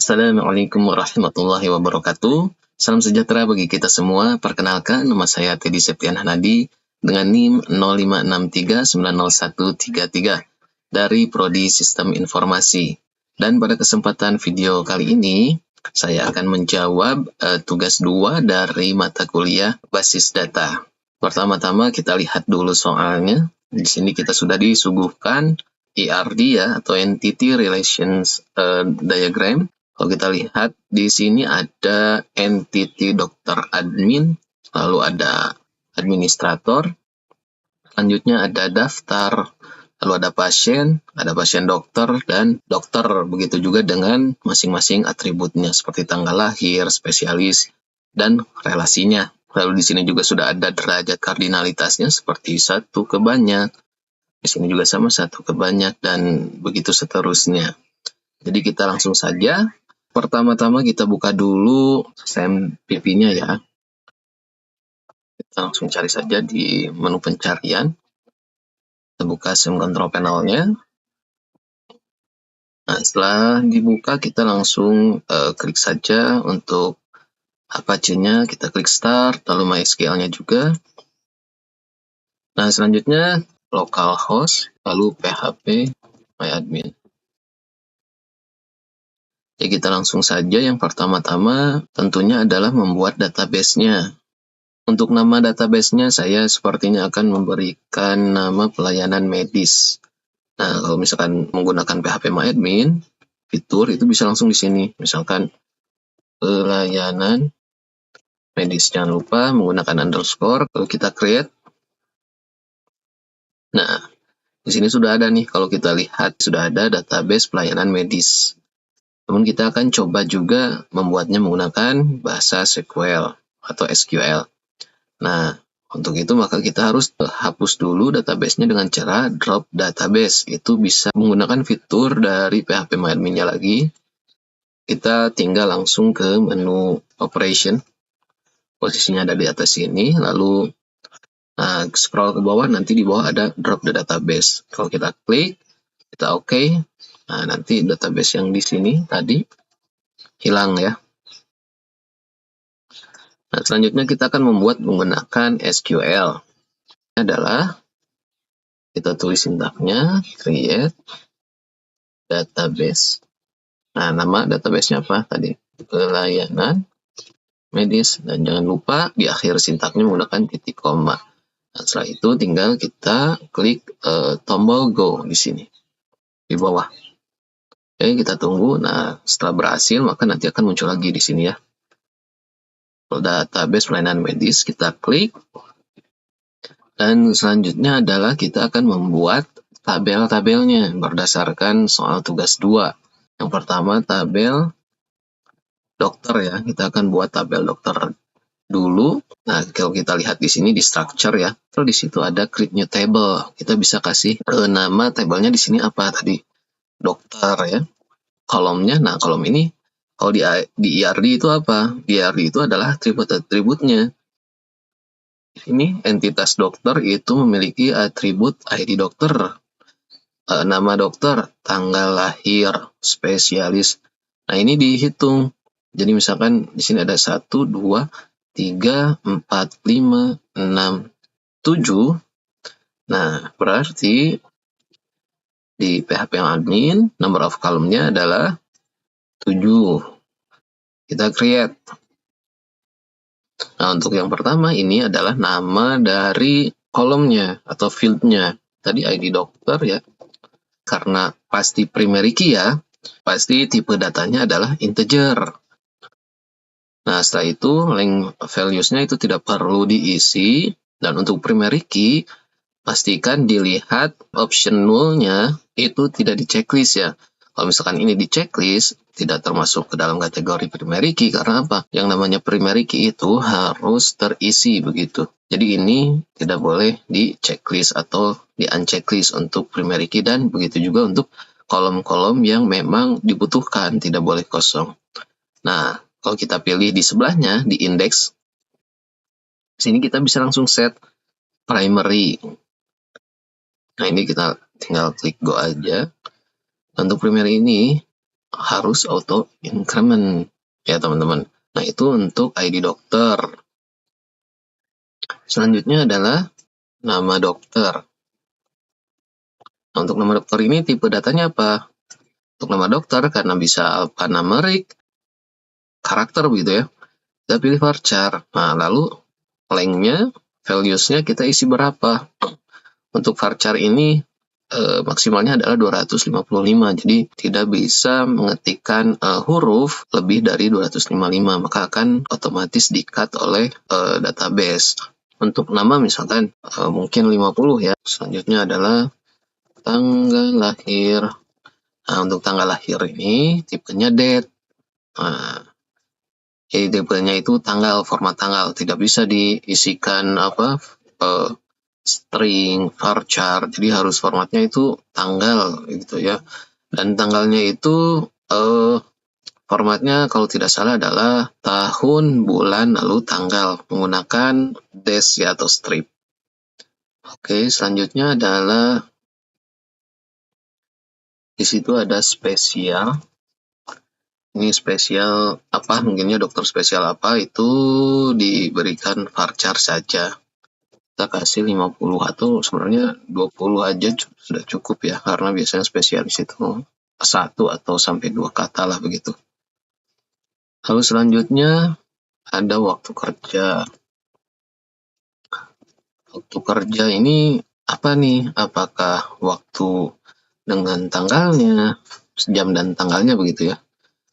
Assalamualaikum warahmatullahi wabarakatuh. Salam sejahtera bagi kita semua. Perkenalkan, nama saya Teddy Septian Hanadi dengan NIM 0563901333 dari Prodi Sistem Informasi. Dan pada kesempatan video kali ini, saya akan menjawab tugas 2 dari mata kuliah Basis Data. Pertama-tama kita lihat dulu soalnya. Di sini kita sudah disuguhkan ERD ya, atau Entity Relations Diagram. Kalau kita lihat, di sini ada entity dokter admin, lalu ada administrator, selanjutnya ada daftar, lalu ada pasien dokter, dan dokter. Begitu juga dengan masing-masing atributnya, seperti tanggal lahir, spesialis, dan relasinya. Lalu di sini juga sudah ada derajat kardinalitasnya, seperti 1 ke banyak, di sini juga sama 1 ke banyak, dan begitu seterusnya. Jadi kita langsung saja. Pertama-tama kita buka dulu SEMPP-nya ya. Kita langsung cari saja di menu pencarian. Kita buka SEM Control Panel-nya. Nah, setelah dibuka kita langsung klik saja untuk Apache-nya. Kita klik Start, lalu MySQL-nya juga. Nah, selanjutnya localhost, lalu PHP MyAdmin. Ya, kita langsung saja. Yang pertama-tama tentunya adalah membuat database-nya. Untuk nama database-nya saya sepertinya akan memberikan nama pelayanan medis. Nah, kalau misalkan menggunakan PHP MyAdmin, fitur itu bisa langsung di sini. Misalkan pelayanan medis. Jangan lupa menggunakan underscore, lalu kita create. Nah, di sini sudah ada nih, kalau kita lihat sudah ada database pelayanan medis. Namun kita akan coba juga membuatnya menggunakan bahasa SQL atau SQL. Nah, untuk itu maka kita harus hapus dulu database-nya dengan cara drop database. Itu bisa menggunakan fitur dari PHP MyAdmin-nya lagi. Kita tinggal langsung ke menu operation. Posisinya ada di atas sini, lalu scroll ke bawah, nanti di bawah ada drop the database. Kalau kita klik, kita OK. Nah, nanti database yang di sini tadi hilang ya. Nah, selanjutnya kita akan membuat menggunakan SQL. Ini adalah kita tulis sintaknya create database. Nah, nama database-nya apa tadi? Pelayanan medis. Dan jangan lupa di akhir sintaknya menggunakan titik koma. Nah, setelah itu tinggal kita klik tombol go di sini di bawah. Oke, kita tunggu. Nah, setelah berhasil, maka nanti akan muncul lagi di sini ya. Database pelayanan medis, kita klik. Dan selanjutnya adalah kita akan membuat tabel-tabelnya berdasarkan soal tugas 2. Yang pertama, tabel dokter ya. Kita akan buat tabel dokter dulu. Nah, kalau kita lihat di sini di structure ya. Terus di situ ada create new table. Kita bisa kasih nama tabelnya di sini apa tadi? Dokter ya. Kolomnya, nah kolom ini kalau di ERD itu apa? Di ERD itu adalah atribut-atributnya. Ini entitas dokter itu memiliki atribut ID dokter, nama dokter, tanggal lahir, spesialis. Nah, ini dihitung. Jadi misalkan di sini ada 1, 2, 3, 4, 5, 6, 7. Nah, berarti di PHP admin, number of column-nya adalah 7. Kita create. Nah, untuk yang pertama ini adalah nama dari kolomnya atau field-nya. Tadi ID dokter ya. Karena pasti primary key ya, pasti tipe datanya adalah integer. Nah, setelah itu length values-nya itu tidak perlu diisi. Dan untuk primary key, pastikan dilihat option null-nya itu tidak di checklist ya. Kalau misalkan ini di checklist, tidak termasuk ke dalam kategori primary key. Karena apa? Yang namanya primary key itu harus terisi begitu. Jadi ini tidak boleh di checklist atau di unchecklist untuk primary key. Dan begitu juga untuk kolom-kolom yang memang dibutuhkan, tidak boleh kosong. Nah, kalau kita pilih di sebelahnya, di index, sini kita bisa langsung set primary. Nah, ini kita tinggal klik go aja. Untuk primary ini, harus auto increment ya teman-teman. Nah, itu untuk ID dokter. Selanjutnya adalah nama dokter. Nah, untuk nama dokter ini tipe datanya apa? Untuk nama dokter karena bisa alphanumeric, karakter begitu ya. Kita pilih varchar. Nah, lalu length-nya, values-nya kita isi berapa? Untuk varchar ini maksimalnya adalah 255, jadi tidak bisa mengetikkan huruf lebih dari 255, maka akan otomatis di-cut oleh database. Untuk nama misalkan mungkin 50 ya. Selanjutnya adalah tanggal lahir. Nah, untuk tanggal lahir ini tipenya date. Nah, jadi tipenya itu tanggal, format tanggal, tidak bisa diisikan string, varchar, jadi harus formatnya itu tanggal gitu ya. Dan tanggalnya itu formatnya kalau tidak salah adalah tahun, bulan, lalu tanggal menggunakan dash ya atau strip. Oke, selanjutnya adalah di situ ada spesial. Ini spesial apa? Mungkinnya dokter spesial apa itu diberikan varchar saja. Kita kasih 50 atau sebenarnya 20 aja sudah cukup ya, karena biasanya spesialis itu 1 atau sampai 2 kata lah begitu. Lalu selanjutnya ada waktu kerja. Waktu kerja ini apa nih? Apakah waktu dengan tanggalnya, jam dan tanggalnya begitu ya.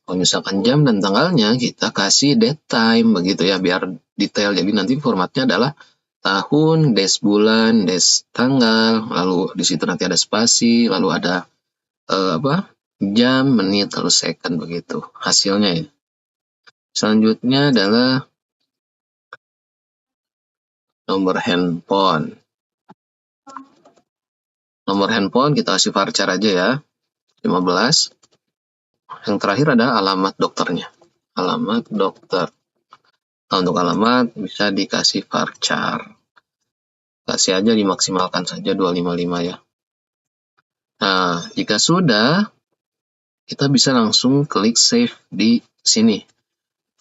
Kalau misalkan jam dan tanggalnya kita kasih date time begitu ya, biar detail. Jadi nanti formatnya adalah tahun, dash bulan, dash tanggal, lalu di situ nanti ada spasi, lalu ada jam, menit, lalu second begitu hasilnya ya. Selanjutnya adalah nomor handphone. Nomor handphone kita kasih varchar aja ya, 15. Yang terakhir adalah alamat dokternya. Alamat dokter. Nah, untuk alamat bisa dikasih varchar. Kasih aja, dimaksimalkan saja 255 ya. Nah, jika sudah, kita bisa langsung klik save di sini,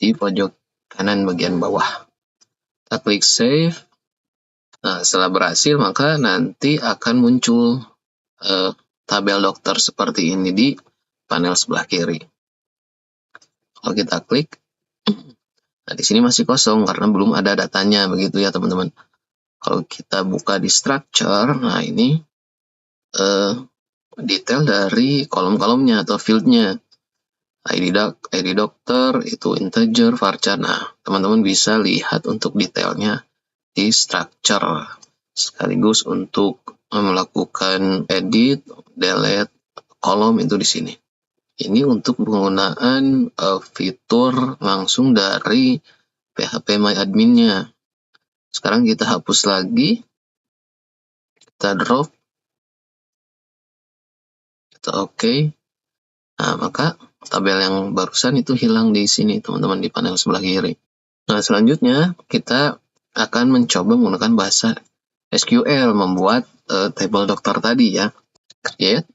di pojok kanan bagian bawah. Kita klik save. Nah, setelah berhasil, maka nanti akan muncul tabel dokter seperti ini di panel sebelah kiri. Kalau kita klik, nah di sini masih kosong karena belum ada datanya begitu ya teman-teman. Kalau kita buka di structure, nah ini detail dari kolom-kolomnya atau fieldnya. ID dokter itu integer, varchar. Nah, teman-teman bisa lihat untuk detailnya di structure. Sekaligus untuk melakukan edit, delete kolom itu di sini. Ini untuk penggunaan fitur langsung dari PHP My Admin-nya. Sekarang kita hapus lagi, kita drop, kita oke. Nah, maka tabel yang barusan itu hilang di sini teman-teman di panel sebelah kiri. Nah, selanjutnya kita akan mencoba menggunakan bahasa SQL membuat tabel dokter tadi ya. Create.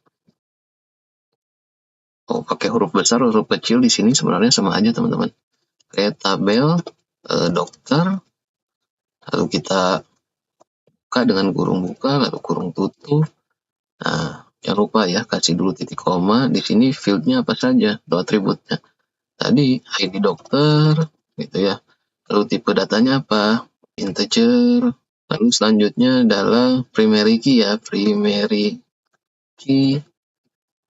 Pakai huruf besar, huruf kecil di sini sebenarnya sama aja teman-teman. Create tabel dokter. Lalu kita buka dengan kurung buka, lalu kurung tutup. Nah, jangan lupa ya, kasih dulu titik koma. Di sini fieldnya apa saja, atau atributnya. Tadi ID dokter, gitu ya. Lalu tipe datanya apa? Integer. Lalu selanjutnya adalah primary key ya, primary key.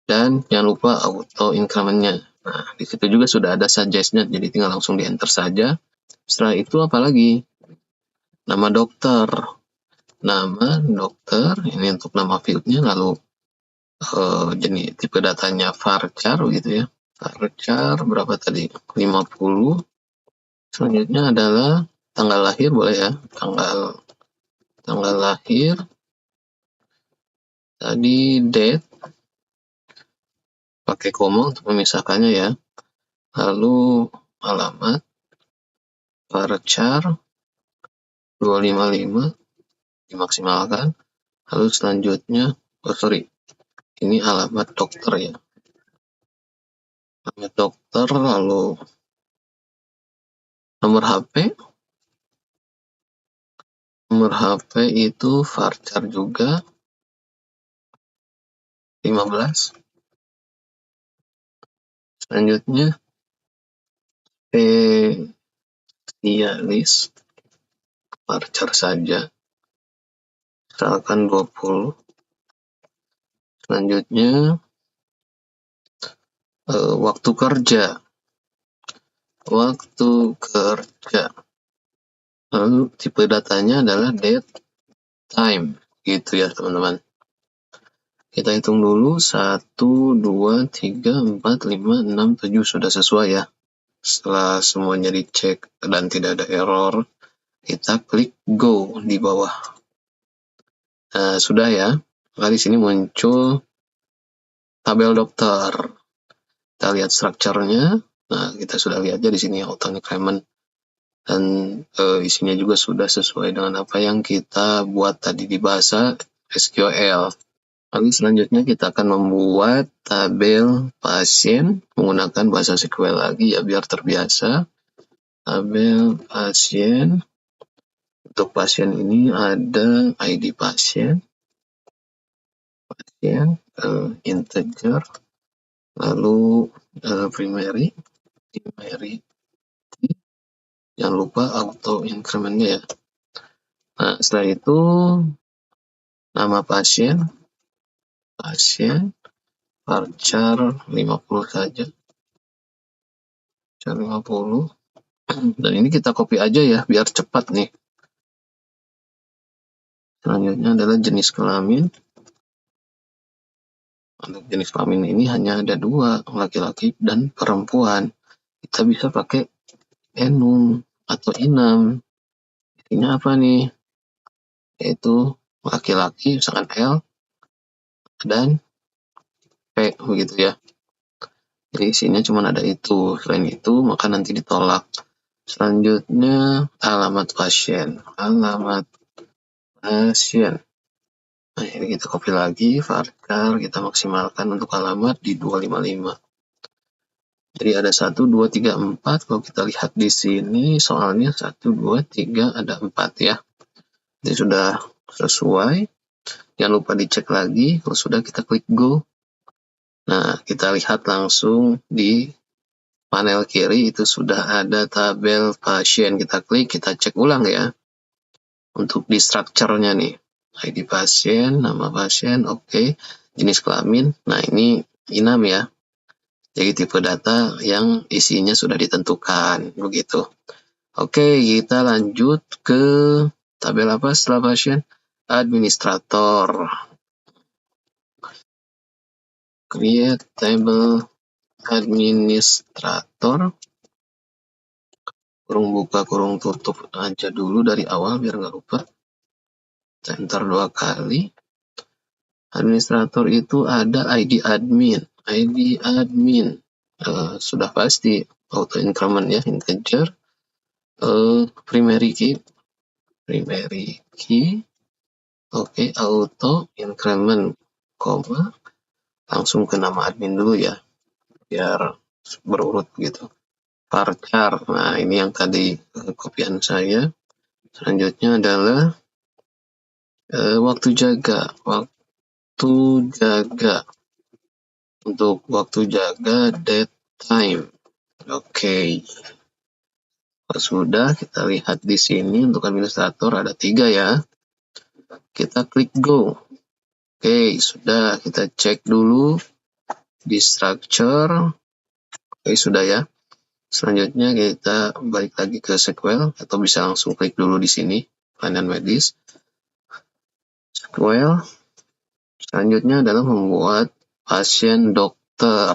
Dan jangan lupa auto increment-nya. Nah, di situ juga sudah ada suggest-nya, jadi tinggal langsung di enter saja. Setelah itu apa lagi? Nama dokter. Nama dokter, ini untuk nama fieldnya, lalu jenis tipe datanya varchar gitu ya. Varchar berapa tadi? 50. Selanjutnya adalah tanggal lahir, boleh ya. Tanggal lahir. Tadi date. Pakai koma untuk memisahkannya ya. Lalu alamat. Varchar 255 dimaksimalkan. Lalu selanjutnya, ini alamat dokter ya. nama dokter, lalu nomor HP. Nomor HP itu varchar juga 15. Selanjutnya spesialis, varchar saja, misalkan 20. Selanjutnya waktu kerja. Lalu tipe datanya adalah date time, gitu ya teman-teman. Kita hitung dulu 1, 2, 3, 4, 5, 6, 7 sudah sesuai ya. Setelah semuanya dicek dan tidak ada error, kita klik go di bawah. Nah, sudah ya. Maka di sini muncul tabel dokter. Kita lihat strukturnya. Nah, kita sudah lihat aja di sini auto increment, dan isinya juga sudah sesuai dengan apa yang kita buat tadi di bahasa SQL. Lalu selanjutnya kita akan membuat tabel pasien menggunakan bahasa SQL lagi ya, biar terbiasa. Tabel pasien. Untuk pasien ini ada ID pasien, integer, lalu primary, jangan lupa auto increment-nya ya. Nah, setelah itu nama pasien, varchar 50 saja, varchar 50. Dan ini kita copy aja ya, biar cepat nih. Selanjutnya adalah jenis kelamin. Untuk jenis kelamin ini hanya ada 2, laki-laki dan perempuan. Kita bisa pakai enum atau inam. Intinya apa nih? Yaitu laki-laki, misalkan L, dan P, begitu ya. Jadi isinya cuma ada itu. Selain itu, maka nanti ditolak. Selanjutnya, alamat pasien. Nah, ini kita copy lagi, varchar, kita maksimalkan untuk alamat di 255. Jadi ada 1, 2, 3, 4. Kalau kita lihat di sini, soalnya 1, 2, 3, ada 4 ya. Jadi sudah sesuai. Jangan lupa dicek lagi. Kalau sudah, kita klik go. Nah, kita lihat langsung di panel kiri itu sudah ada tabel pasien. Kita klik, kita cek ulang ya. Untuk di strukturnya nih. ID pasien, nama pasien, oke. Jenis kelamin, nah ini inam ya. Jadi tipe data yang isinya sudah ditentukan, begitu. Oke, kita lanjut ke tabel apa setelah pasien? Administrator. Create table administrator. Kurung buka, kurung tutup aja dulu dari awal biar nggak lupa. Enter 2 kali. Administrator itu ada ID admin. Sudah pasti auto increment ya, integer. Primary key. Oke, auto increment, koma. Langsung ke nama admin dulu ya, biar berurut gitu. Varchar, nah ini yang tadi kopian saya. Selanjutnya adalah waktu jaga. Untuk waktu jaga, date time. Oke. Sudah, kita lihat di sini untuk administrator ada 3 ya. Kita klik go. Oke, sudah, kita cek dulu di structure. Oke, sudah ya. Selanjutnya kita balik lagi ke SQL atau bisa langsung klik dulu di sini, pelayanan medis. SQL. Selanjutnya adalah membuat pasien dokter.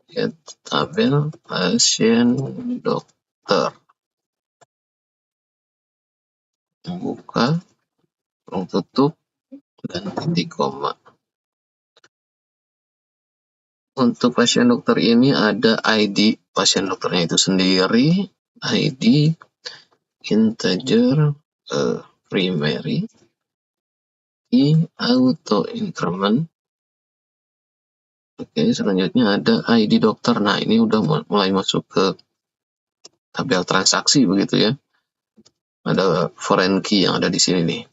Ya, tabel pasien dokter. Buka, tutup, dan titik koma. Untuk pasien dokter ini ada ID pasien dokternya itu sendiri, ID, integer, primary, auto increment, Oke, selanjutnya ada ID dokter. Nah, ini udah mulai masuk ke tabel transaksi begitu ya. Ada foreign key yang ada di sini nih.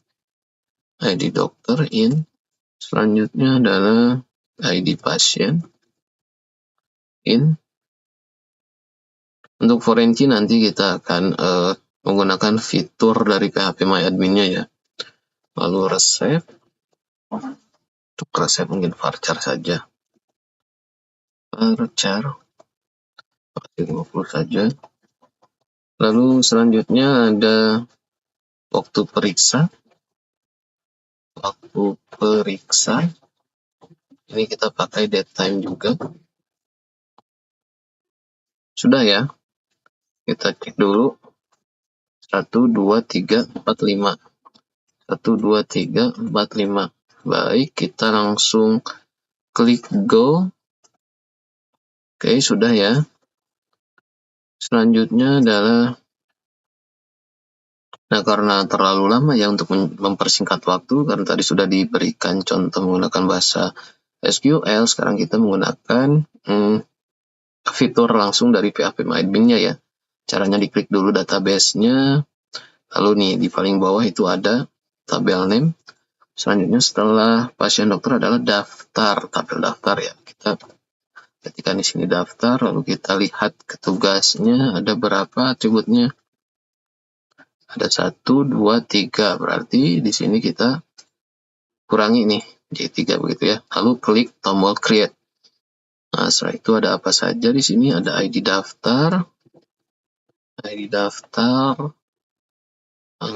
ID dokter in. Selanjutnya adalah ID pasien in. Untuk foreign key nanti kita akan menggunakan fitur dari PHP MyAdmin-nya ya. Lalu resep. Untuk resep mungkin varchar saja. Varchar 50 saja. Lalu selanjutnya ada waktu periksa. Waktu periksa. Ini kita pakai date time juga. Sudah ya. Kita cek dulu. 1, 2, 3, 4, 5. 1, 2, 3, 4, 5. Baik, kita langsung klik go. Oke, sudah ya. Selanjutnya adalah, nah karena terlalu lama ya untuk mempersingkat waktu, karena tadi sudah diberikan contoh menggunakan bahasa SQL, sekarang kita menggunakan fitur langsung dari PHP MyAdmin-nya ya. Caranya diklik dulu database-nya, lalu nih di paling bawah itu ada tabel name. Selanjutnya setelah pasien dokter adalah daftar, tabel daftar ya. Kita ketikkan di sini daftar, lalu kita lihat ke tugasnya ada berapa atributnya. Ada 1, 2, 3, berarti di sini kita kurangi nih J3 begitu ya. Lalu klik tombol create. Nah, setelah itu ada apa saja di sini? Ada ID daftar,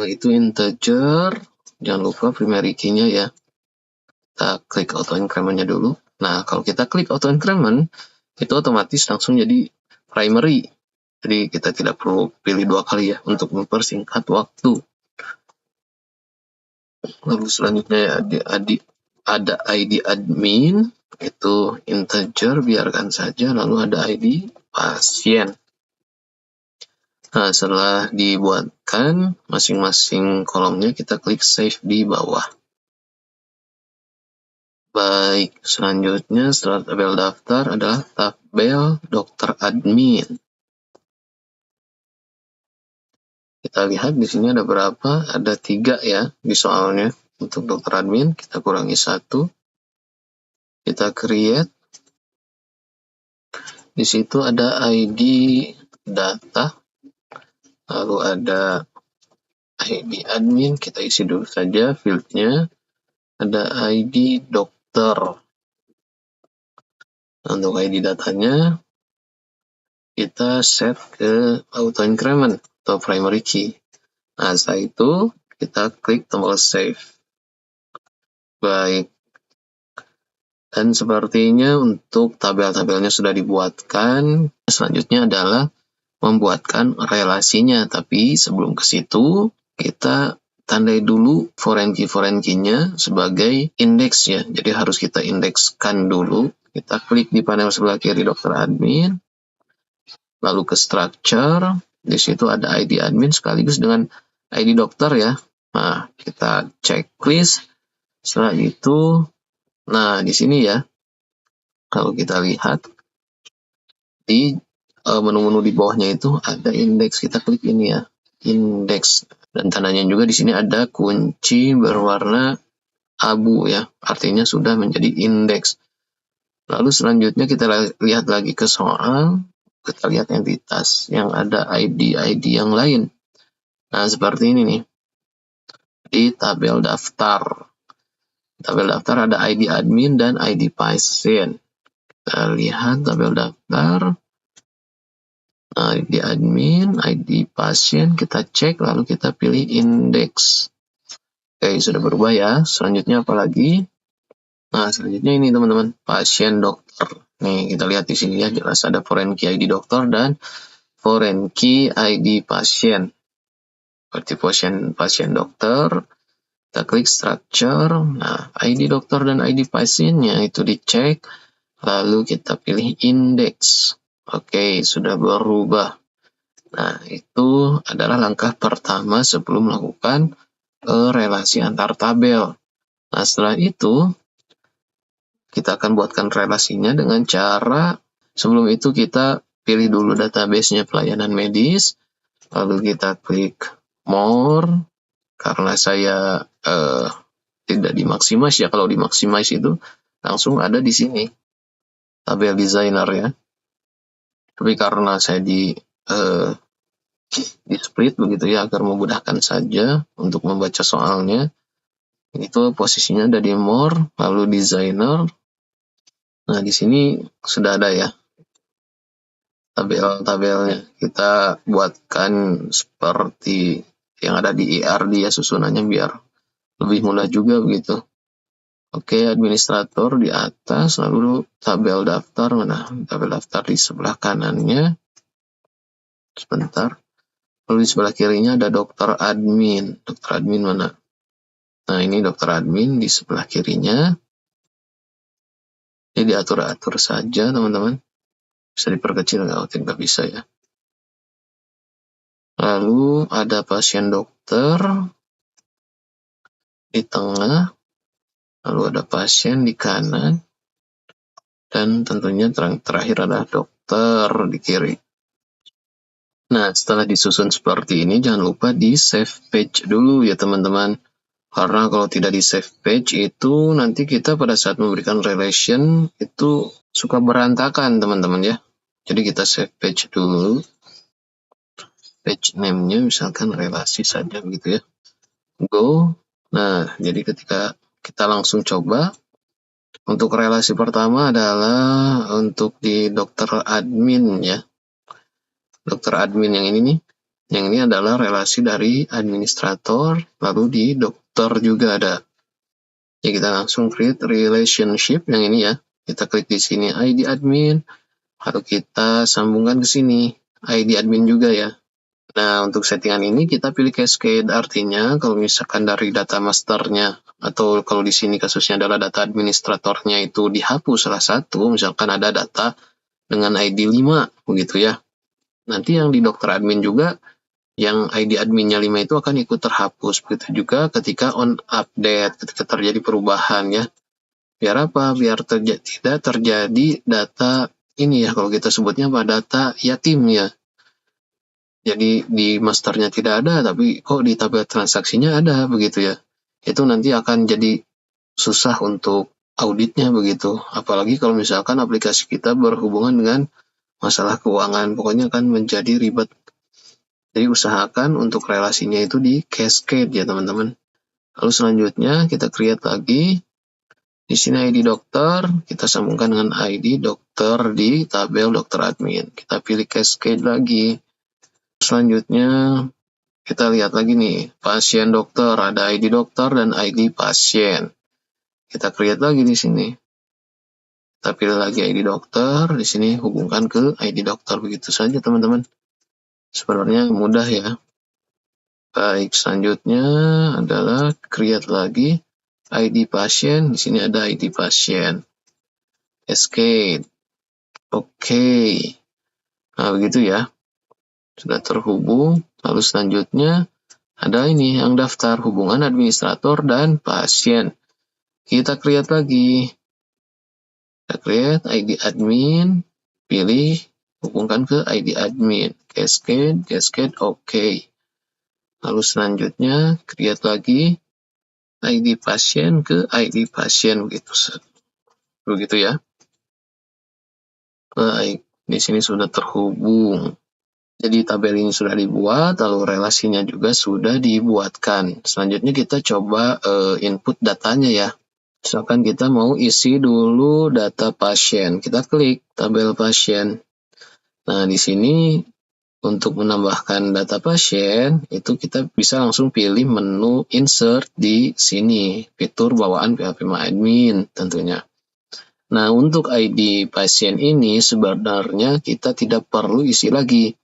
itu integer, jangan lupa primary key-nya ya. Kita klik auto increment-nya dulu. Nah, kalau kita klik auto increment, itu otomatis langsung jadi primary. Jadi kita tidak perlu pilih dua kali ya untuk mempersingkat waktu. Lalu selanjutnya ada ID admin, itu integer, biarkan saja. Lalu ada ID pasien. Nah, setelah dibuatkan masing-masing kolomnya, kita klik save di bawah. Baik, selanjutnya setelah tabel daftar adalah tabel dokter admin. Kita lihat di sini ada berapa? Ada 3 ya di soalnya. Untuk dokter admin kita kurangi 1. Kita create. Di situ ada ID data. Lalu ada ID admin, kita isi dulu saja fieldnya. Ada ID dokter. Untuk ID datanya kita set ke auto increment atau primary key. Nah, setelah itu kita klik tombol save. Baik. Dan sepertinya untuk tabel-tabelnya sudah dibuatkan. Selanjutnya adalah membuatkan relasinya. Tapi sebelum ke situ, kita tandai dulu foreign key-nya sebagai indeks ya. Jadi harus kita indekskan dulu. Kita klik di panel sebelah kiri dokter admin. Lalu ke structure. Di situ ada ID admin sekaligus dengan ID dokter ya. Nah, kita checklist. Setelah itu, nah di sini ya, kalau kita lihat di menu-menu di bawahnya itu ada indeks. Kita klik ini ya, indeks. Dan tandanya juga di sini ada kunci berwarna abu ya, artinya sudah menjadi indeks. Lalu selanjutnya kita lihat lagi ke soal, kita lihat entitas yang ada ID yang lain. Nah, seperti ini nih. Di tabel daftar. Tabel daftar ada ID admin dan ID pasien. Kita lihat tabel daftar. Nah, ID admin, ID pasien, kita cek, lalu kita pilih indeks. Oke, sudah berubah ya. Selanjutnya apa lagi? Nah, selanjutnya ini teman-teman, pasien dokter. Nih, kita lihat di sini ya, jelas ada foreign key ID dokter dan foreign key ID pasien. Seperti pasien dokter, kita klik structure. Nah, ID dokter dan ID pasiennya itu dicek, lalu kita pilih indeks. Oke, sudah berubah. Nah, itu adalah langkah pertama sebelum melakukan relasi antar tabel. Nah, setelah itu, kita akan buatkan relasinya dengan cara, sebelum itu kita pilih dulu database-nya pelayanan medis, lalu kita klik more, karena saya tidak di-maximize ya. Kalau di-maximize itu langsung ada di sini tabel designer ya. Tapi karena saya di split begitu ya, agar memudahkan saja untuk membaca soalnya, itu posisinya ada di more, lalu designer. Nah, di sini sudah ada ya tabel-tabelnya. Kita buatkan seperti yang ada di ERD ya susunannya, biar lebih mudah juga begitu. Oke, administrator di atas, lalu tabel daftar mana? Tabel daftar di sebelah kanannya. Sebentar. Lalu di sebelah kirinya ada dokter admin. Dokter admin mana? Nah, ini dokter admin di sebelah kirinya. Jadi diatur-atur saja, teman-teman. Bisa diperkecil nggak bisa ya. Lalu ada pasien dokter di tengah. Lalu ada pasien di kanan. Dan tentunya terakhir ada dokter di kiri. Nah, setelah disusun seperti ini, jangan lupa di save page dulu ya teman-teman. Karena kalau tidak di save page itu nanti kita pada saat memberikan relation itu suka berantakan teman-teman ya. Jadi kita save page dulu. Page name-nya misalkan relasi saja begitu ya. Go. Nah, jadi ketika kita langsung coba, untuk relasi pertama adalah untuk di dokter admin ya. Dokter admin yang ini nih. Yang ini adalah relasi dari administrator, lalu di dokter juga ada. Ya, kita langsung create relationship yang ini ya. Kita klik di sini ID admin, lalu kita sambungkan ke sini ID admin juga ya. Nah, untuk settingan ini kita pilih cascade, artinya kalau misalkan dari data masternya, atau kalau di sini kasusnya adalah data administratornya itu dihapus salah satu, misalkan ada data dengan ID 5, begitu ya. Nanti yang di dokter admin juga, yang ID adminnya 5 itu akan ikut terhapus. Begitu juga ketika on update, ketika terjadi perubahan ya. Biar apa? Biar tidak terjadi data ini ya, kalau kita sebutnya apa? Data yatim ya. Jadi di masternya tidak ada, tapi kok di tabel transaksinya ada, begitu ya. Itu nanti akan jadi susah untuk auditnya begitu. Apalagi kalau misalkan aplikasi kita berhubungan dengan masalah keuangan, pokoknya akan menjadi ribet. Jadi usahakan untuk relasinya itu di cascade ya teman-teman. Lalu selanjutnya kita create lagi. Di sini ID dokter, kita sambungkan dengan ID dokter di tabel dokter admin. Kita pilih cascade lagi. Selanjutnya kita lihat lagi nih, pasien dokter, ada ID dokter dan ID pasien. Kita create lagi di sini. Kita pilih lagi ID dokter, di sini hubungkan ke ID dokter, begitu saja teman-teman. Sebenarnya mudah ya. Baik, selanjutnya adalah create lagi ID pasien. Di sini ada ID pasien. Escape. Oke. Nah, begitu ya. Sudah terhubung. Lalu selanjutnya ada ini yang daftar hubungan administrator dan pasien. Kita create lagi. Kita create ID admin. Pilih hubungkan ke ID admin. Cascade, oke. Lalu selanjutnya create lagi ID pasien ke ID pasien begitu ya. Baik, di sini sudah terhubung. Jadi tabel ini sudah dibuat, lalu relasinya juga sudah dibuatkan. Selanjutnya kita coba input datanya ya. Misalkan kita mau isi dulu data pasien, kita klik tabel pasien. Nah, di sini untuk menambahkan data pasien, itu kita bisa langsung pilih menu insert di sini, fitur bawaan PHP MyAdmin tentunya. Nah, untuk ID pasien ini sebenarnya kita tidak perlu isi lagi,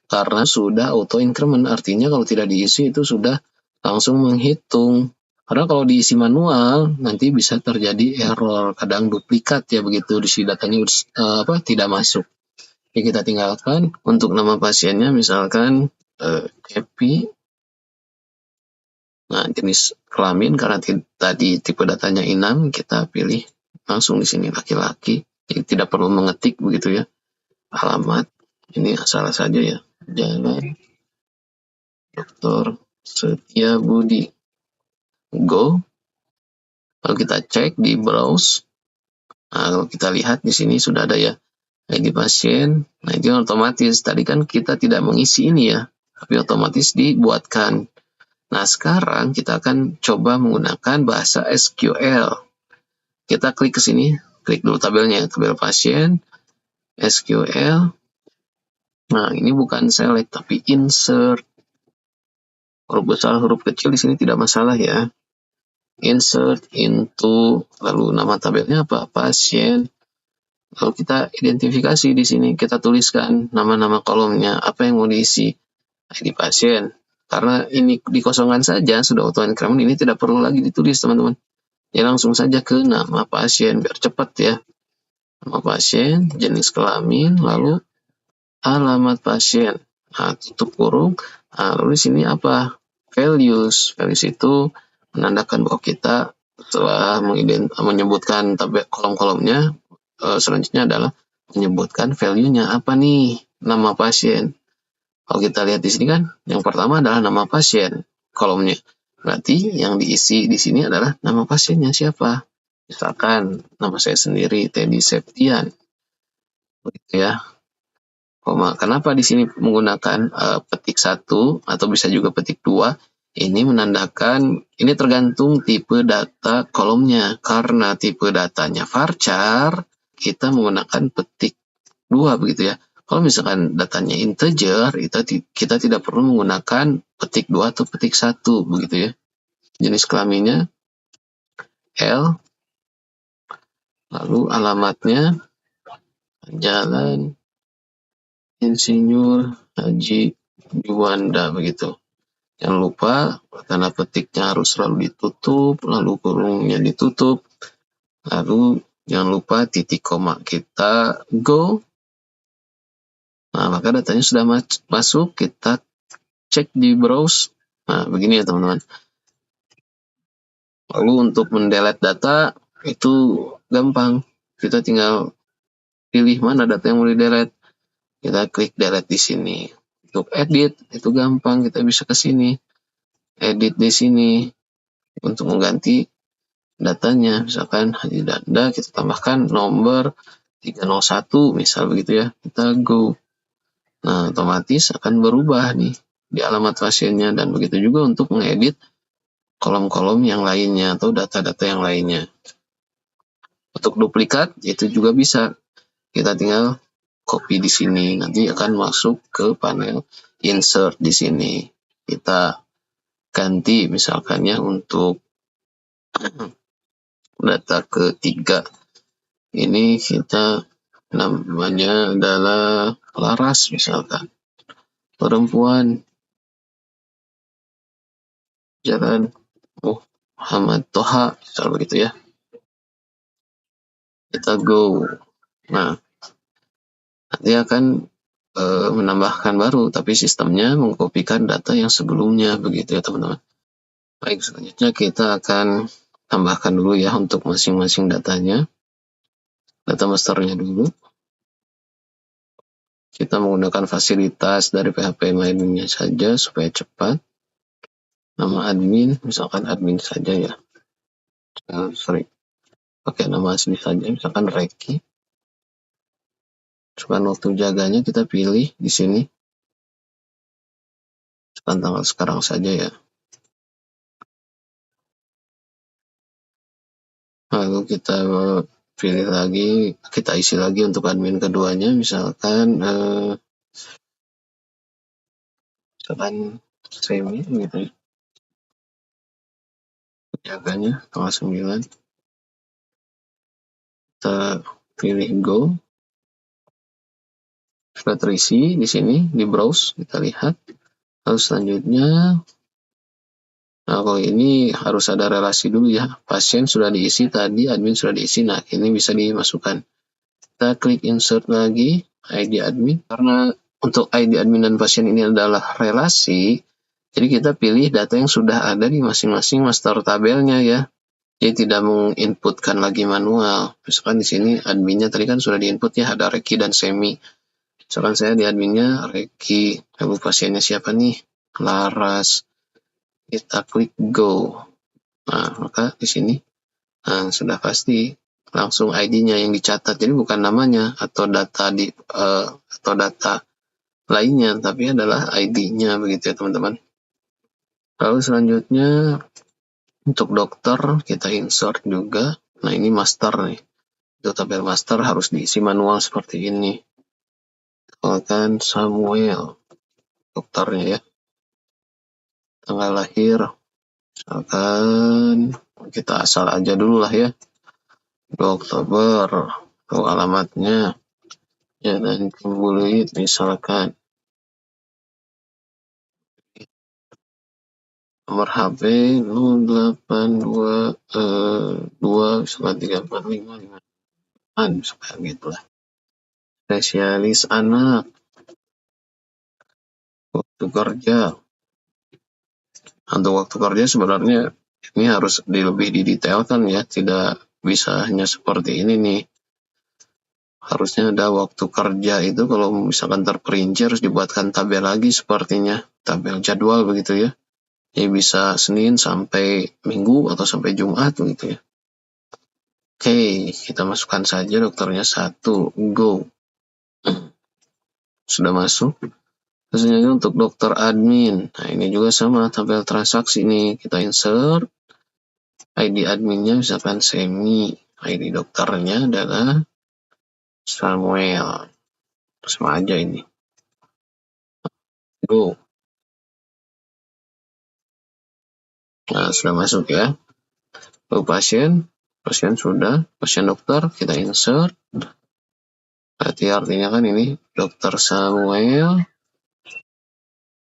karena sudah auto increment, artinya kalau tidak diisi itu sudah langsung menghitung. Karena kalau diisi manual, nanti bisa terjadi error, kadang duplikat ya begitu, di datanya tidak masuk. Jadi kita tinggalkan. Untuk nama pasiennya misalkan Happy. Nah, jenis kelamin karena tadi tipe datanya 6, kita pilih langsung di sini laki-laki, jadi tidak perlu mengetik begitu ya. Alamat ini salah saja ya, Jalan Dr. Setiabudi. Go, lalu kita cek di browse. Nah, kalau kita lihat di sini sudah ada ya ID pasien. Nah, itu otomatis. Tadi kan kita tidak mengisi ini ya, tapi otomatis dibuatkan. Nah, sekarang kita akan coba menggunakan bahasa SQL. Kita klik ke sini, klik dulu tabelnya, tabel pasien, SQL. Nah, ini bukan select, tapi insert. Huruf besar, huruf kecil di sini tidak masalah ya. Insert into, lalu nama tabelnya apa? Pasien. Lalu kita identifikasi di sini, kita tuliskan nama-nama kolomnya, apa yang mau diisi. ID pasien. Karena ini dikosongkan saja, sudah auto increment, ini tidak perlu lagi ditulis teman-teman. Ya langsung saja ke nama pasien, biar cepat ya. Nama pasien, jenis kelamin, lalu alamat pasien. Nah, tutup kurung. Nah, lalu di sini apa? Values. Values itu menandakan bahwa kita setelah menyebutkan tabel kolom-kolomnya, selanjutnya adalah menyebutkan value-nya apa nih, nama pasien. Kalau kita lihat di sini kan, yang pertama adalah nama pasien kolomnya. Berarti yang diisi di sini adalah nama pasiennya siapa. Misalkan nama saya sendiri Teddy Septian. Begitu ya. Kenapa di sini menggunakan petik 1 atau bisa juga petik 2? Ini menandakan, ini tergantung tipe data kolomnya. Karena tipe datanya varchar, kita menggunakan petik 2 begitu ya. Kalau misalkan datanya integer, kita tidak perlu menggunakan petik 2 atau petik 1 begitu ya. Jenis kelaminnya L, lalu alamatnya Jalan Insinyur Haji Juanda begitu. Jangan lupa tanda petiknya harus selalu ditutup, lalu kurungnya ditutup, lalu jangan lupa titik koma kita go. Nah, maka datanya sudah masuk, kita cek di browse. Nah, begini ya teman-teman. Lalu untuk mendelete data itu gampang. Kita tinggal pilih mana data yang mau di-delete. Kita klik delete di sini. Untuk edit itu gampang, kita bisa ke sini. Edit di sini untuk mengganti datanya. Misalkan Haji Danda, kita tambahkan nomor 301 misal begitu ya. Kita go. Nah, otomatis akan berubah nih di alamat pasiennya, dan begitu juga untuk mengedit kolom-kolom yang lainnya atau data-data yang lainnya. Untuk duplikat itu juga bisa. Kita tinggal copy di sini, nanti akan masuk ke panel insert di sini. Kita ganti misalkan ya untuk data ketiga. Ini kita namanya adalah Laras misalkan. Perempuan, Jalan Muhammad Toha, misal begitu ya. Kita go. Nah, nanti akan menambahkan baru, tapi sistemnya mengkopikan data yang sebelumnya begitu ya teman-teman. Baik, selanjutnya kita akan tambahkan dulu ya untuk masing-masing datanya. Data masternya dulu. Kita menggunakan fasilitas dari PHP adminnya saja supaya cepat. Nama admin, misalkan admin saja ya. Pakai nama asli saja, misalkan Reki. Misalkan waktu jaganya kita pilih di sini. Misalkan tanggal sekarang saja ya. Lalu kita pilih lagi, kita isi lagi untuk admin keduanya, misalkan Semi gitu ya. Jaganya tanggal 9. Kita pilih go. Sudah terisi di sini di browse, kita lihat. Lalu selanjutnya, nah kalau ini harus ada relasi dulu ya. Pasien sudah diisi tadi, admin sudah diisi. Nah, ini bisa dimasukkan. Kita klik insert lagi, ID admin. Karena untuk ID admin dan pasien ini adalah relasi, jadi kita pilih data yang sudah ada di masing-masing master tabelnya ya. Jadi tidak menginputkan lagi manual. Misalkan di sini adminnya tadi kan sudah diinput ya, ada Reki dan Semi. Misalkan saya di adminnya Reki, lalu pasiennya siapa nih? Laras. Kita klik go. Nah, maka di sini sudah pasti langsung ID-nya yang dicatat. Jadi bukan namanya atau data lainnya, tapi adalah ID-nya begitu ya teman-teman. Lalu selanjutnya untuk dokter kita insert juga. Nah, ini master nih. Untuk tabel master harus diisi manual seperti ini. Misalkan Samuel, dokternya ya. Tanggal lahir, misalkan kita asal aja dulu lah ya. 2 Oktober, lalu alamatnya, ya dan Cimbulit misalkan. Nomor HP 082 2 misalkan 345 misalkan gitu lah. Spesialis anak, waktu kerja. Untuk waktu kerja sebenarnya ini harus lebih didetailkan ya, tidak bisa hanya seperti ini nih. Harusnya ada waktu kerja itu kalau misalkan terperinci harus dibuatkan tabel lagi sepertinya, tabel jadwal begitu ya. Jadi bisa Senin sampai Minggu atau sampai Jumat begitu ya. Oke, kita masukkan saja dokternya 1, go. Sudah masuk. Selanjutnya untuk dokter admin. Nah, ini juga sama tabel transaksi nih, kita insert. ID adminnya misalkan Semi, ID dokternya adalah Samuel. Sama aja ini. Go. Nah, sudah masuk ya. Lalu pasien sudah, pasien dokter kita insert. Berarti artinya kan ini dokter Samuel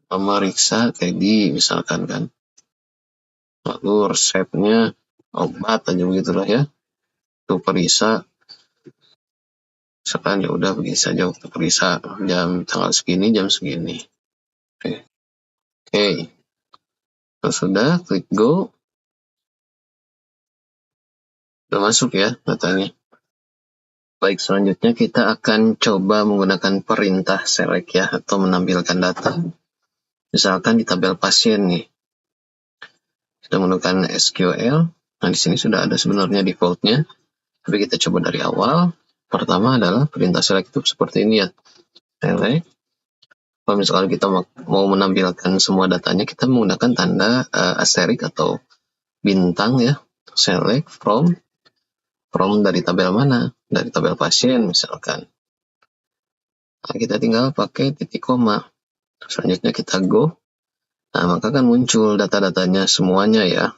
memeriksa Teddy misalkan kan. Lalu resepnya obat aja begitulah ya. Untuk periksa misalkan ya udah begini saja waktu periksa jam tanggal segini jam segini. Oke. Kalau sudah klik go. Sudah masuk ya datanya. Baik, selanjutnya kita akan coba menggunakan perintah select ya atau menampilkan data. Misalkan di tabel pasien nih. Kita menggunakan SQL. Nah, di sini sudah ada sebenarnya defaultnya. Tapi kita coba dari awal. Pertama adalah perintah select itu seperti ini ya. Select. Kalau misalkan kita mau menampilkan semua datanya, kita menggunakan tanda asterisk atau bintang ya. Select from dari tabel mana? Dari tabel pasien misalkan. Nah, kita tinggal pakai titik koma. Selanjutnya kita go. Nah, maka kan muncul data-datanya semuanya ya.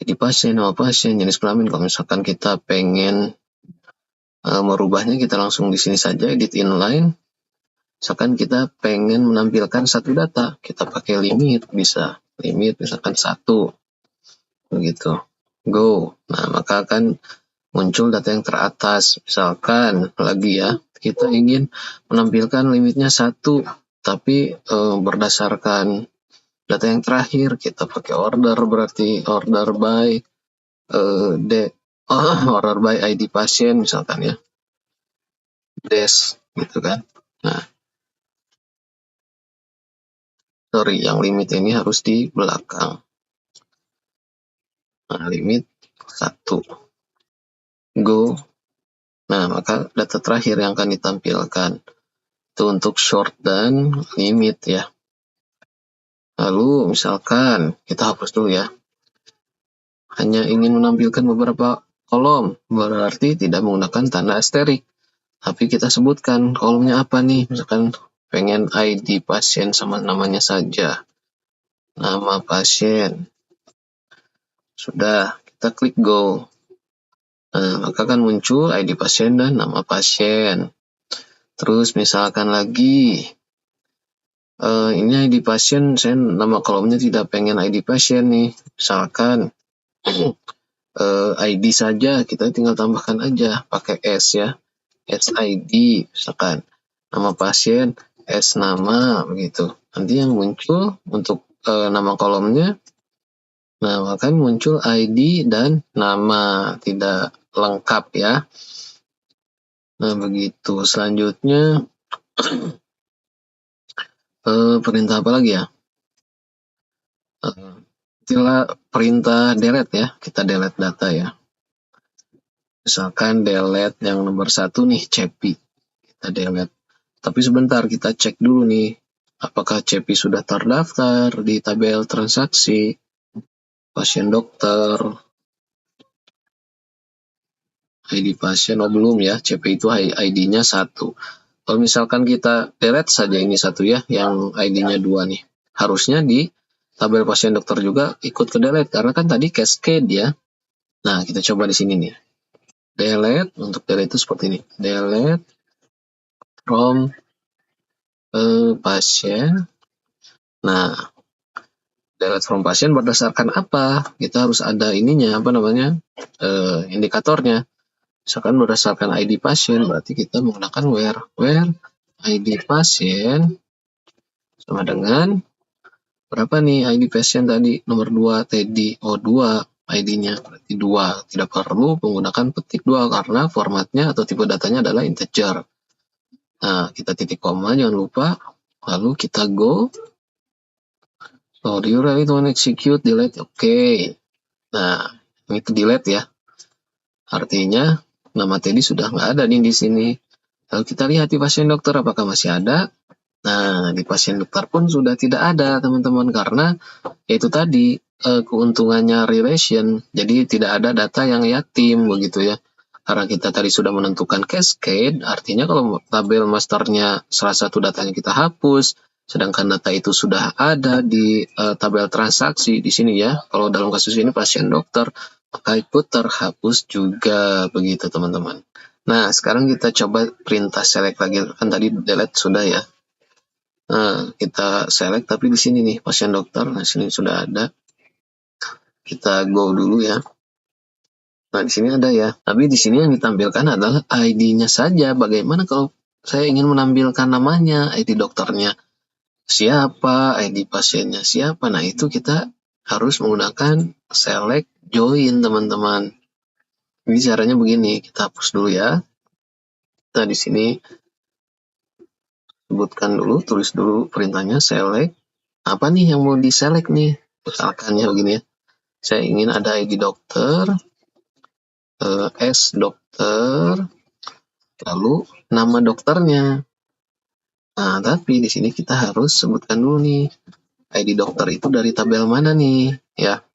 ID pasien, nama pasien, jenis kelamin. Kalau misalkan kita pengen merubahnya, kita langsung di sini saja, edit inline. Misalkan kita pengen menampilkan satu data, kita pakai limit, bisa. Limit misalkan 1. Begitu. Go. Nah, maka akan muncul data yang teratas. Misalkan lagi ya, kita ingin menampilkan limitnya 1, tapi berdasarkan data yang terakhir, kita pakai order, berarti order by order by ID pasien misalkan ya. Des, gitu kan. Nah, sorry, yang limit ini harus di belakang. Nah, limit 1. Go. Nah, maka data terakhir yang akan ditampilkan itu untuk short dan limit ya. Lalu misalkan kita hapus dulu ya. Hanya ingin menampilkan beberapa kolom, berarti tidak menggunakan tanda asterisk. Tapi kita sebutkan kolomnya apa nih. Misalkan pengen ID pasien sama namanya saja. Nama pasien. Sudah, kita klik go. Nah, maka kan muncul ID pasien dan nama pasien. Terus misalkan lagi, ini ID pasien, saya nama kolomnya tidak pengen ID pasien nih. Misalkan ID saja, kita tinggal tambahkan aja pakai S ya. SID misalkan. Nama pasien, S nama begitu. Nanti yang muncul untuk nama kolomnya Nah, maka muncul ID dan nama, tidak lengkap ya. Nah, begitu. Selanjutnya, perintah apa lagi ya? Perintah delete ya, kita delete data ya. Misalkan delete yang nomor 1 nih, CEPI. Kita delete. Tapi sebentar, kita cek dulu nih, apakah CEPI sudah terdaftar di tabel transaksi pasien dokter, ID pasien, belum ya, CEPI itu ID-nya 1. Kalau misalkan kita delete saja ini 1 ya, yang ID-nya 2 nih. Harusnya di tabel pasien dokter juga ikut ke delete, karena kan tadi cascade ya. Nah, kita coba di sini nih. Delete, untuk delete itu seperti ini. Delete from pasien. Nah, delete from pasien berdasarkan apa? Kita harus ada ininya, indikatornya. Misalkan berdasarkan ID pasien, berarti kita menggunakan where ID pasien sama dengan berapa nih ID pasien tadi, nomor 2 Teddy, 2 ID-nya, berarti 2. Tidak perlu menggunakan petik 2 karena formatnya atau tipe datanya adalah integer. Nah, kita titik koma, jangan lupa. Lalu kita go. So, do you really want to execute delete? Oke. Nah, ini ke delete ya. Artinya, nama Teddy sudah nggak ada nih di sini. Lalu kita lihat di pasien dokter apakah masih ada. Nah, di pasien dokter pun sudah tidak ada, teman-teman, karena yaitu tadi keuntungannya relation, jadi tidak ada data yang yatim begitu ya. Karena kita tadi sudah menentukan cascade, artinya kalau tabel masternya salah satu datanya kita hapus, sedangkan data itu sudah ada di tabel transaksi di sini ya. Kalau dalam kasus ini pasien dokter, maka ikut terhapus juga begitu, teman-teman. Nah, sekarang kita coba perintah select lagi, kan tadi delete sudah ya. Nah, kita select, tapi di sini nih pasien dokter. Nah, sini sudah ada. Kita go dulu ya. Nah, di sini ada ya. Tapi di sini yang ditampilkan adalah ID-nya saja. Bagaimana kalau saya ingin menampilkan namanya, ID dokternya siapa, ID pasiennya siapa. Nah, itu kita harus menggunakan select join, teman-teman. Ini caranya begini. Kita hapus dulu ya. Nah, di sini sebutkan dulu, tulis dulu perintahnya select. Apa nih yang mau di-select nih? Misalkan ya begini ya. Saya ingin ada ID dokter, S dokter, lalu nama dokternya. Nah, tapi di sini kita harus sebutkan dulu nih, ID dokter itu dari tabel mana nih, ya?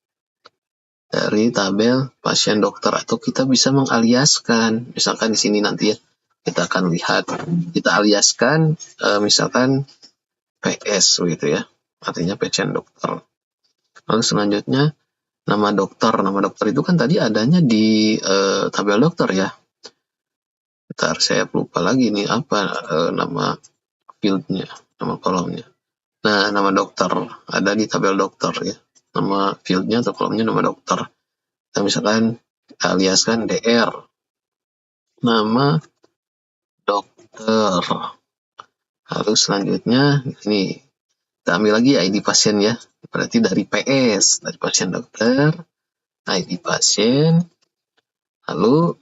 Dari tabel pasien dokter, atau kita bisa mengaliaskan. Misalkan di sini nanti ya, kita akan lihat, kita aliaskan, misalkan PS gitu ya, artinya pasien dokter. Lalu selanjutnya, nama dokter itu kan tadi adanya di tabel dokter ya. Ntar saya lupa lagi nih apa nama fieldnya, nama kolomnya. Nah, nama dokter ada di tabel dokter ya. Nama fieldnya atau kolomnya nama dokter. Kita misalkan aliaskan DR, nama dokter. Lalu selanjutnya ini kita ambil lagi ID pasien ya. Berarti dari PS, dari pasien dokter, ID pasien. Lalu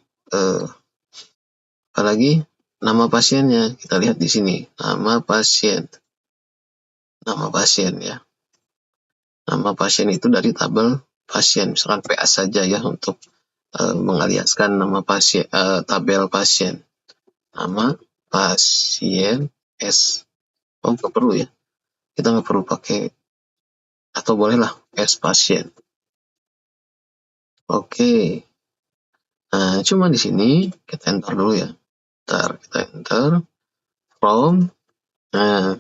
apalagi nama pasiennya, kita lihat di sini, nama pasien ya. Nama pasien itu dari tabel pasien, misalkan PA saja ya, untuk mengaliaskan nama pasien, tabel pasien. Nama pasien S. Nggak perlu ya, kita nggak perlu pakai, atau bolehlah S pasien. Oke. Nah, cuma di sini kita enter dulu ya. Kita enter from. Nah,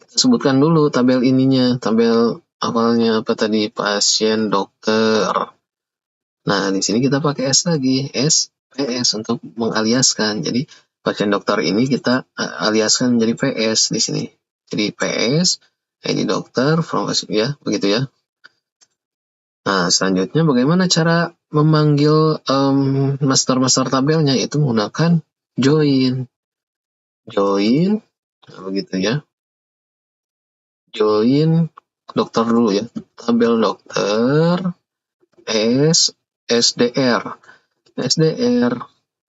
kita sebutkan dulu tabel ininya, tabel awalnya apa tadi, pasien dokter. Nah, di sini kita pakai S lagi, PS untuk mengaliaskan. Jadi pasien dokter ini kita aliaskan menjadi PS di sini. Jadi PS, ID dokter, from pasien ya, begitu ya. Nah, selanjutnya bagaimana cara memanggil master tabelnya, yaitu menggunakan join. Nah, begitu ya. Join dokter dulu ya. Tabel dokter SDR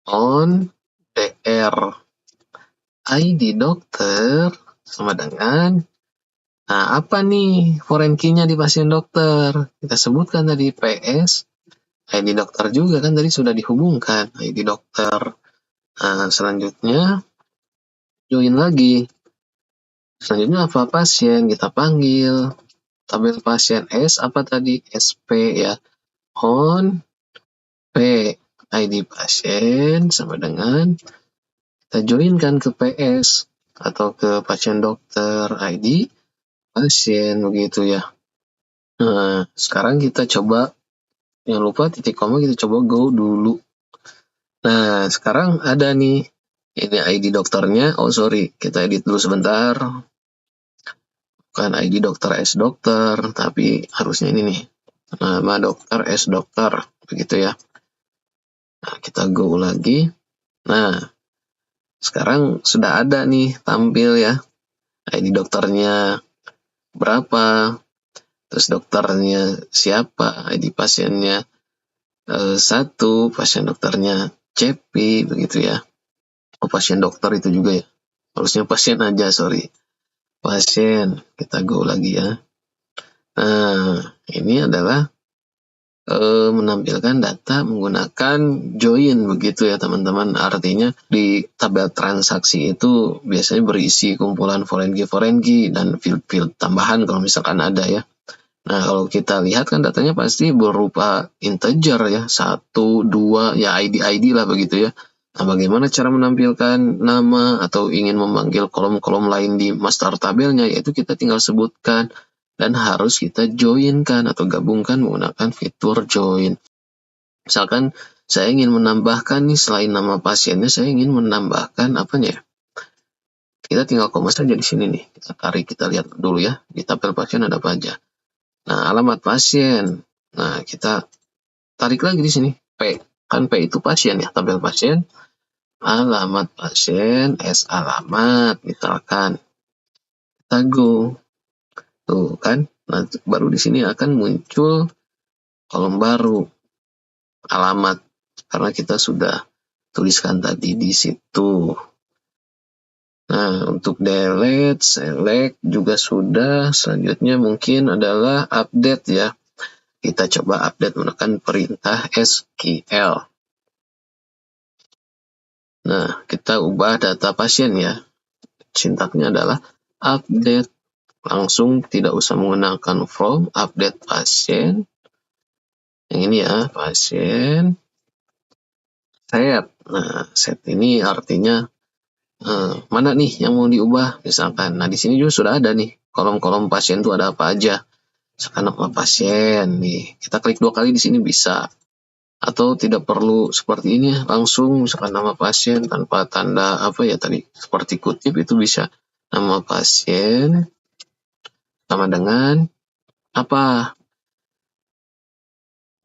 on DR. ID dokter sama dengan, nah apa nih foreign key-nya di pasien dokter? Kita sebutkan tadi PS, ID dokter juga kan tadi sudah dihubungkan ID dokter. Nah, selanjutnya join lagi. Selanjutnya apa pasien? Kita panggil tabel pasien S apa tadi? SP ya. On P ID pasien sama dengan kita joinkan ke PS atau ke pasien dokter ID pasien begitu ya. Nah, sekarang kita coba, jangan lupa titik koma kita coba go dulu. Nah, sekarang ada nih, ini ID dokternya. Oh sorry, kita edit dulu sebentar. Bukan ID dokter S dokter, tapi harusnya ini nih, nama dokter S dokter, begitu ya. Nah, kita go lagi. Nah, sekarang sudah ada nih tampil ya, ID dokternya berapa, terus dokternya siapa, ID pasiennya 1, pasien dokternya CP, begitu ya. Oh, pasien dokter itu juga ya. Harusnya pasien aja, sorry. Pasien, kita go lagi ya. Nah, ini adalah menampilkan data menggunakan join begitu ya teman-teman. Artinya di tabel transaksi itu biasanya berisi kumpulan foreign key dan field tambahan kalau misalkan ada ya. Nah, kalau kita lihat kan datanya pasti berupa integer ya, 1, 2, ya ID lah begitu ya. Nah, bagaimana cara menampilkan nama atau ingin memanggil kolom-kolom lain di master tabelnya, yaitu kita tinggal sebutkan dan harus kita joinkan atau gabungkan menggunakan fitur join. Misalkan saya ingin menambahkan nih, selain nama pasiennya, saya ingin menambahkan apanya ya? Kita tinggal koma saja di sini nih. Kita tarik, kita lihat dulu ya. Di tabel pasien ada apa aja. Nah, alamat pasien. Nah, kita tarik lagi di sini. P. Kan P itu pasien ya, tabel pasien. Alamat pasien, S alamat, misalkan. Kita go. Tuh kan. Nah, baru di sini akan muncul kolom baru. Alamat. Karena kita sudah tuliskan tadi di situ. Nah, untuk delete, select juga sudah. Selanjutnya mungkin adalah update ya. Kita coba update menggunakan perintah SQL. Nah, kita ubah data pasien ya. Sintaknya adalah update. Langsung tidak usah menggunakan from, update pasien. Yang ini ya, pasien. Set. Nah, set ini artinya mana nih yang mau diubah misalkan. Nah, di sini juga sudah ada nih kolom-kolom pasien itu ada apa aja. Misalkan nama pasien nih, kita klik 2 kali di sini bisa. Atau tidak perlu seperti ini, langsung misalkan nama pasien tanpa tanda apa ya tadi, seperti kutip itu bisa. Nama pasien sama dengan apa?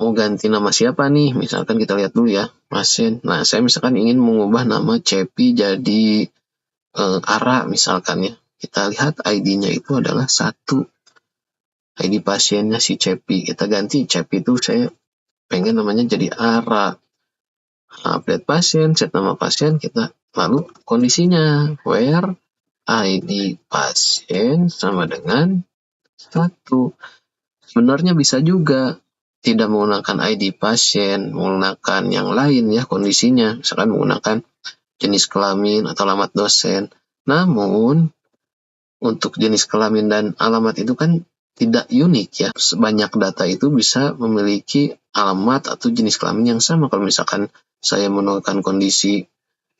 Mau ganti nama siapa nih? Misalkan kita lihat dulu ya, pasien. Nah, saya misalkan ingin mengubah nama Cepi jadi Ara misalkan ya. Kita lihat ID-nya itu adalah 1. ID pasiennya si Cepi. Kita ganti Cepi itu saya pengen namanya jadi Ara. Update pasien, set nama pasien, kita lalu kondisinya where ID pasien sama dengan 1. Sebenarnya bisa juga tidak menggunakan ID pasien, menggunakan yang lain ya kondisinya, misalkan menggunakan jenis kelamin atau alamat dosen. Namun untuk jenis kelamin dan alamat itu kan tidak unik ya. Banyak data itu bisa memiliki alamat atau jenis kelamin yang sama. Kalau misalkan saya menemukan kondisi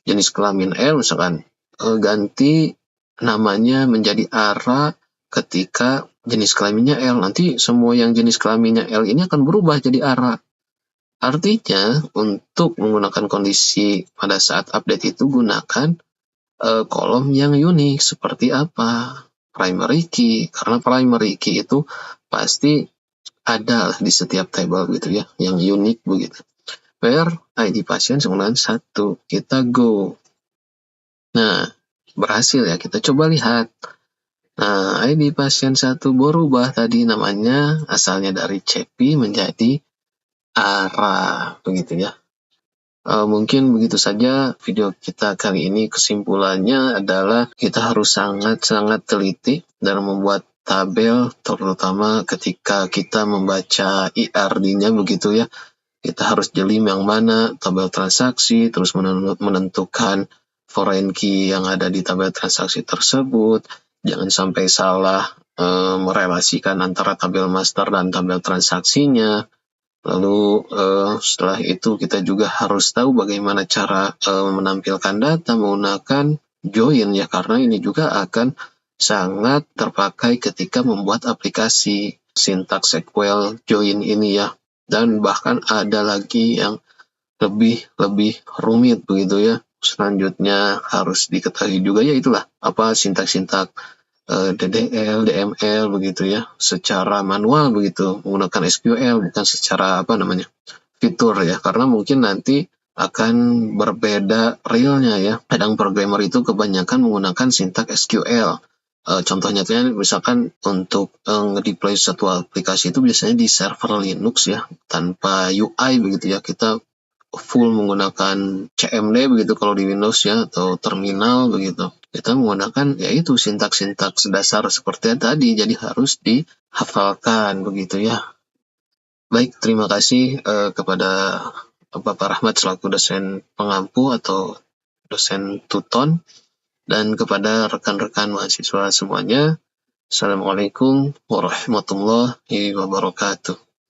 jenis kelamin L, misalkan ganti namanya menjadi Ara ketika jenis kelaminnya L, nanti semua yang jenis kelaminnya L ini akan berubah jadi Ara. Artinya untuk menggunakan kondisi pada saat update itu gunakan kolom yang unik. Seperti apa? Primary key. Karena primary key itu pasti ada di setiap table gitu ya, yang unik begitu. Where ID pasien sama dengan 1. Kita go. Nah, berhasil ya. Kita coba lihat. Nah, ID pasien 1 berubah tadi namanya, asalnya dari CEPI menjadi ARA, begitu ya. Mungkin begitu saja video kita kali ini. Kesimpulannya adalah kita harus sangat-sangat teliti dalam membuat tabel, terutama ketika kita membaca IRD-nya begitu ya. Kita harus jeli yang mana tabel transaksi, terus menentukan foreign key yang ada di tabel transaksi tersebut. Jangan sampai salah merelasikan antara tabel master dan tabel transaksinya. Lalu setelah itu kita juga harus tahu bagaimana cara menampilkan data menggunakan join ya, karena ini juga akan sangat terpakai ketika membuat aplikasi sintaks SQL join ini ya. Dan bahkan ada lagi yang lebih rumit begitu ya. Selanjutnya harus diketahui juga ya itulah apa sintak-sintak DDL, DML begitu ya, secara manual begitu menggunakan SQL, bukan secara fitur ya, karena mungkin nanti akan berbeda realnya ya. Kadang programmer itu kebanyakan menggunakan sintak SQL. Contohnya tuh misalkan untuk nge-deploy satu aplikasi itu biasanya di server Linux ya, tanpa UI begitu ya. Kita full menggunakan CMD begitu kalau di Windows ya, atau terminal begitu. Kita menggunakan yaitu sintaks-sintaks dasar seperti tadi, jadi harus dihafalkan begitu ya. Baik, terima kasih kepada Bapak Rahmat selaku dosen pengampu atau dosen tuton, dan kepada rekan-rekan mahasiswa semuanya. Assalamualaikum warahmatullahi wabarakatuh.